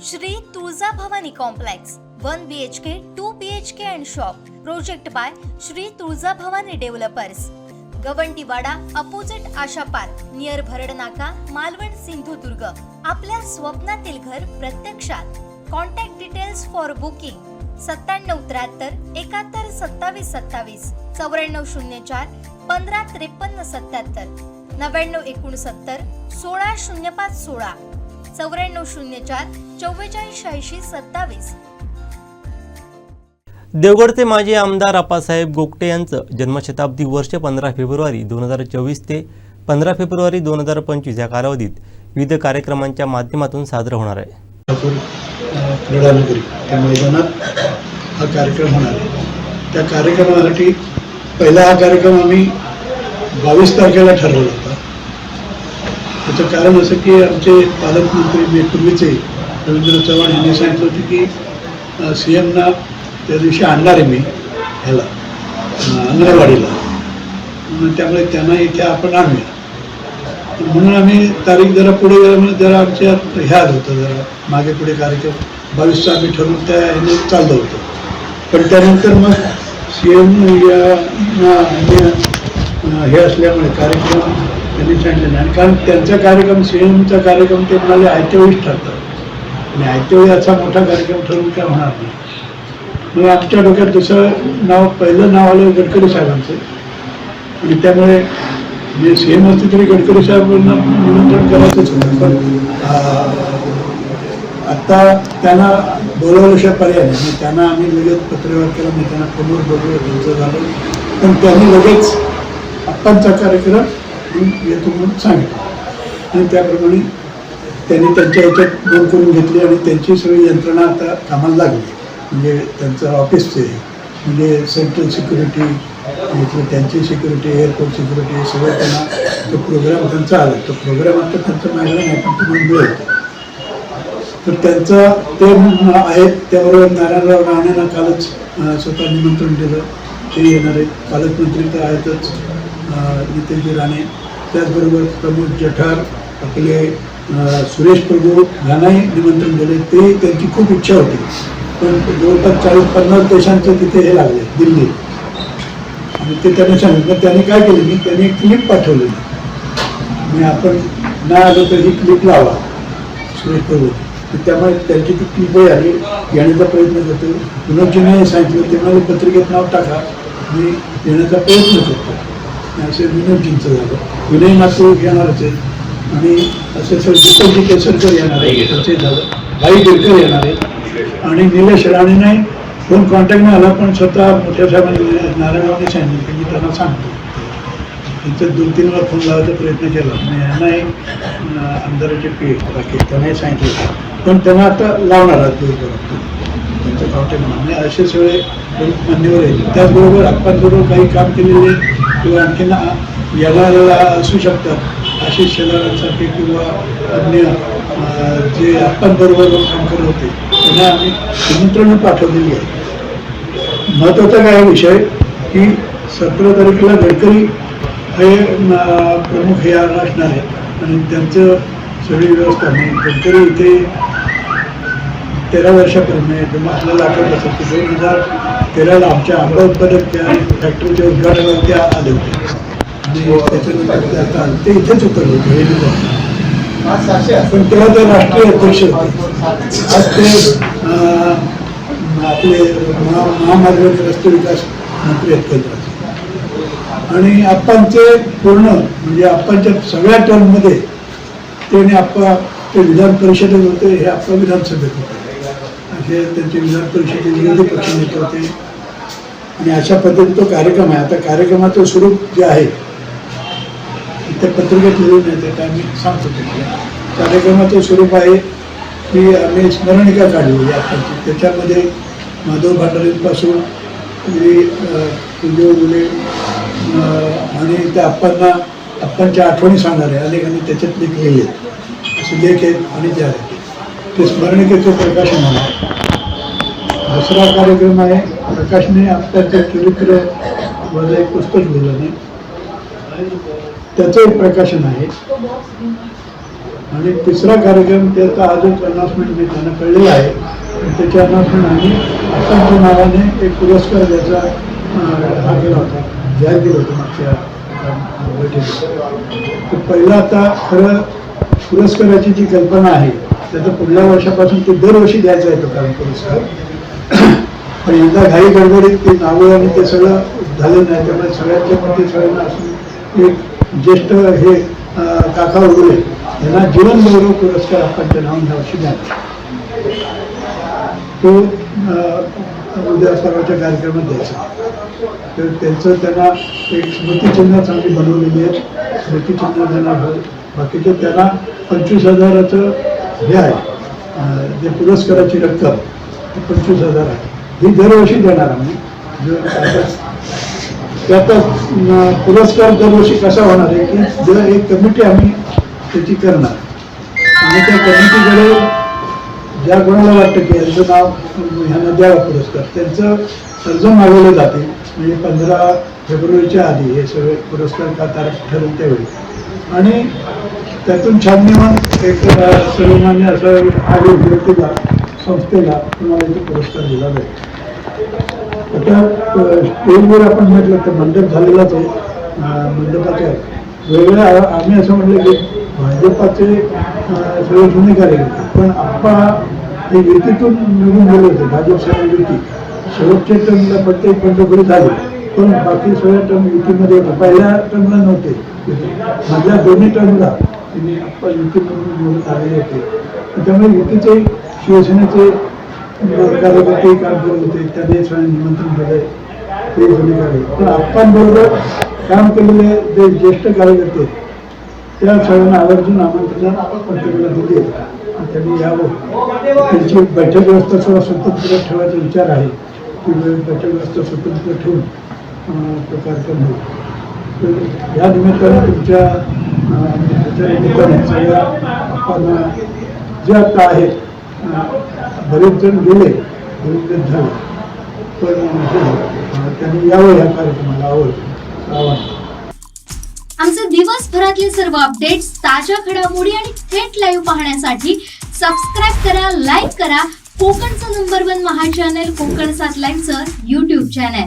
Shri Tuljabhavani complex 1 BHK 2 BHK and shop project by Shri Tuljabhavani developers Gavantiwada opposite Asha park near Bharadnaka Malvan Sindhudurg. आपल्या स्वप्नातील घर प्रत्यक्षात। Contact details for booking 9773 71 27 27 9404 15 53 77 9969 16 05 16 9404 44 80 27। देवगडचे माजी आमदार आप्पासाहेब गोगटे यांचं जन्मशताब्दी वर्ष 15 फेब्रुवारी 2024 ते 15 फेब्रुवारी 2025 या कालावधीत विविध कार्यक्रमांच्या माध्यमातून साजरा होणार आहे। क्रीडानगरी त्या मैदानात हा कार्यक्रम होणार आहे। त्या कार्यक्रमासाठी पहिला हा कार्यक्रम आम्ही 22 तारखेला ठरवला होता। त्याचं कारण असं की आमचे पालकमंत्री पूर्वीचे रवींद्र चव्हाण यांनी सांगितलं होतं की CMना त्या दिवशी आणणार आहे मी ह्याला अंगणवाडीला, त्यामुळे त्यांना इथे आपण आणूया म्हणून आम्ही तारीख जरा पुढे गेल्यामुळे जरा आमच्या ह्या आलं होतं, जरा मागे पुढे कार्यक्रम 22चा आम्ही ठरवून त्या ह्याने चाललं होतं। पण त्यानंतर मग CM हे असल्यामुळे कार्यक्रम त्यांनी सांगितलं नाही, कारण त्यांचा कार्यक्रम CMचा कार्यक्रम ते म्हणाले आयत्यावेळीच ठरतात आणि आयत्यावेळी असा मोठा कार्यक्रम ठरवून काय होणार नाही। मग आमच्या डोक्यात दुसरं नाव, पहिलं नाव आलं गडकरी साहेबांचं आणि त्यामुळे जे CM असते तरी गडकरी साहेबांना निमंत्रण करायचंच होतं। पण आत्ता त्यांना बोलवल्याशिवाय पर्याय नाही, मग त्यांना आम्ही लगेच पत्रव्यवहार केला, मी त्यांना फोनवर बोलवलं, त्यांचं झालं, पण त्यांनी लगेच आप्पांचा कार्यक्रम येतो म्हणून सांगितलं आणि त्याप्रमाणे त्यांनी त्यांच्या ह्याच्यात नोंद करून घेतली आणि त्यांची सगळी यंत्रणा आता कामाला लागली। म्हणजे त्यांचं ऑफिसचे म्हणजे सेंट्रल सिक्युरिटी इथलं त्यांची सिक्युरिटी, एअरपोर्ट सिक्युरिटी सगळं त्यांना तो प्रोग्राम त्यांचा आला। तो प्रोग्राम आता त्यांचं माहिती नाही पण तुम्हाला मिळेल। तर त्यांचं ते आहेत, त्याबरोबर नारायणराव राणेंना कालच स्वतः निमंत्रण दिलं, ते येणार आहेत। पालकमंत्री तर आहेतच नितेशजी राणे, त्याचबरोबर प्रमोद जठार, आपले सुरेश प्रभू यांनाही निमंत्रण दिले। ते त्यांची खूप इच्छा होती, पण जवळपास 40-50 देशांचं तिथे हे लागले दिल्ली आणि ते त्यांनी सांगितलं। त्यांनी काय केलं की त्यांनी एक क्लिप पाठवलेली, मी आपण नाही आलो तर ही क्लिप लावा सुरेश प्रभू, त्यामुळे त्यांची ती क्लिपही आली, येण्याचा प्रयत्न करतो। विनोदजीने सांगितलं, ते मला पत्रिकेत नाव टाका, मी येण्याचा प्रयत्न करतो, असे विनोदजींचं झालं। विनय नातू येणारच आहे आणि असे सर दीपकजी केसरकर येणार आहे, त्यांचे झालं। भाई गिरकर येणार आहे आणि निलेश राणेने फोन कॉन्टॅक्ट नाही आला, पण स्वतः मोठ्या साहेबांनी नारायणरावने सांगितलं की मी त्यांना सांगतो। त्यांचं 2-3 वेळा फोन लावायचा प्रयत्न केला आणि यांनाही आमदाराचे बाकी त्यांनाही सांगितलं, पण त्यांना आता लावणार आहात त्यांचं कॉन्टॅक्ट म्हणून असे सगळे मान्यवर आहेत। त्याचबरोबर आप्पांबरोबर काही काम केलेले किंवा आणखीन येणाऱ्याला असू शकतात आशिष शेलारांसारखे किंवा अन्य जे आप्पांबरोबर काम करत होते त्यांना आम्ही निमंत्रणं पाठवलेली आहे। महत्त्वाचा काय विषय की 17 तारखेला गडकरी हे प्रमुख हे असणार आहेत आणि त्यांचं सगळी व्यवस्था नाही। गडकरी इथे 13 वर्षापूर्वी आपल्याला आठवत असेल की 2013ला आमच्या आंबा उत्पादक त्या फॅक्टरीच्या उद्घाटनावर ते आले होते आणि त्याच्यानंतर ते इथेच उतरले होते, पण तेव्हा ते राष्ट्रीय अध्यक्ष होते। आज ते आपले महामार्ग आणि रस्ते विकास मंत्री आहेत केंद्राचे आणि आप्पांचे पूर्ण म्हणजे आप्पांच्या सगळ्या टर्ममध्ये ते आप्पा ते विधान परिषदेत होते, हे आप्पा विधानसभेत होते, असे त्यांचे विधान परिषदेचे विरोधी पक्ष नेते होते आणि अशा पद्धतीने तो कार्यक्रम आहे। आता कार्यक्रमाचं स्वरूप जे आहे ते पत्रिकेत लिहून येते, ते आम्ही सांगतो। कार्यक्रमाचं स्वरूप आहे की आम्ही स्मरणिका काढली आप्पांची, त्याच्यामध्ये माधव भांडारेंपासून तुझे मुले आणि त्या आप्पांच्या आठवणी सांगणारे अनेकांनी त्याच्यात लेख लिहिले आहेत, असे लेख आहेत आणि जे आहेत ते स्मरणिकेचं प्रकाशन आहे। दुसरा कार्यक्रम आहे प्रकाशने आप्पांचं चरित्र माझं एक पुस्तक लिहिलं नाही, त्याचं एक प्रकाशन आहे आणि तिसरा कार्यक्रम त्याचा आजच अनाउन्समेंट मी त्यांना कळलेला आहे. त्याची अनाउन्समेंट आम्ही आत्ताच्या नावाने एक पुरस्कार द्यायचा हा केला होता, जाहीर केलं होतं मागच्या बैठकीत. तर पहिला आता खरं पुरस्काराची जी कल्पना आहे त्याचं पुढल्या वर्षापासून ते दरवर्षी द्यायचा येतो कारण पुरस्कार. पण एकदा घाई गडबडीत ते नावं आणि ते सगळं झालं नाही, त्यामुळे सगळ्यांच्या मध्ये सगळ्यांना असून एक ज्येष्ठ हे काका उगले यांना जीवन गौरव पुरस्कार आपण त्या नावाने यावर्षी द्यायचा. तो उद्या सर्वांच्या कार्यक्रमात द्यायचा. तर त्यांचं त्यांना एक स्मृतिचिन्ह चांगली बनवलेली आहे. स्मृतिचिन्ह त्यांना बाकीचे त्यांना 25,000चं हे आहे, जे पुरस्काराची रक्कम ती 25,000 आहे. ही दरवर्षी देणार आम्ही. त्याचा पुरस्कार दरवर्षी कसा होणार आहे की जर एक कमिटी आम्ही त्याची करणार आणि त्या कमिटीकडे ज्या कोणाला वाटतं की यांचं नाव ह्यांना द्यावा पुरस्कार त्यांचं अर्ज मागवले जाते. म्हणजे 15 फेब्रुवारीच्या आधी हे सगळे पुरस्कार का तारीख ठरवून त्यावेळी आणि त्यातून छाननीमान एक सर्वमान्य असं आयोग व्यक्तीला संस्थेला तुम्हाला इथे पुरस्कार दिला जाईल. आता स्टेजवर आपण म्हटलं तर मंडप झालेलाच आहे. मंडपाच्या वेगळ्या आम्ही असं म्हटलं की भाजपाचे सगळे जुने कार्यकर्ते पण आप्पा हे युतीतून निवडून गेले होते. भाजप सगळ्या युती शेवटच्या टर्मला प्रत्येक पंढरपुरी झाले पण बाकी सगळ्या टर्म युतीमध्ये होते. पहिल्या टर्मला नव्हते, मधल्या दोन्ही टर्मला त्यांनी आप्पा युतीमधून निवडून आलेले होते. त्यामुळे युतीचे शिवसेनेचे कार्यकर्ते काम करत होते. त्यांनी सगळ्यांना निमंत्रण दिले ते जुने कार्यकर्ते. पण आप्पांबरोबर काम केलेले जे ज्येष्ठ कार्यकर्ते त्या सगळ्यांना आवर्जून आमंत्रण प्रत्येकाला दिले. त्यांनी यावं. त्यांची बैठक व्यवस्था सुद्धा स्वतंत्र ठेवायचा विचार आहे. ती बैठक व्यवस्था स्वतंत्र ठेवून तो कार्यक्रम होईल. तर या निमित्ताने तुमच्या निमित्ताने सगळ्या आपण जे आता आहेत बरेच जण गेले, बरेच जण झाले पण त्यांनी यावं या कार्यक्रमाला आवाहन. आमचे दिवसभरातले सर्व अपडेट्स, ताज्या घडामोडी आणि थेट लाईव्ह पाहण्यासाठी सबस्क्राईब करा, लाईक करा कोकणचं नंबर 1 महा चॅनल कोकण 7 लाईव्हचं YouTube चॅनल.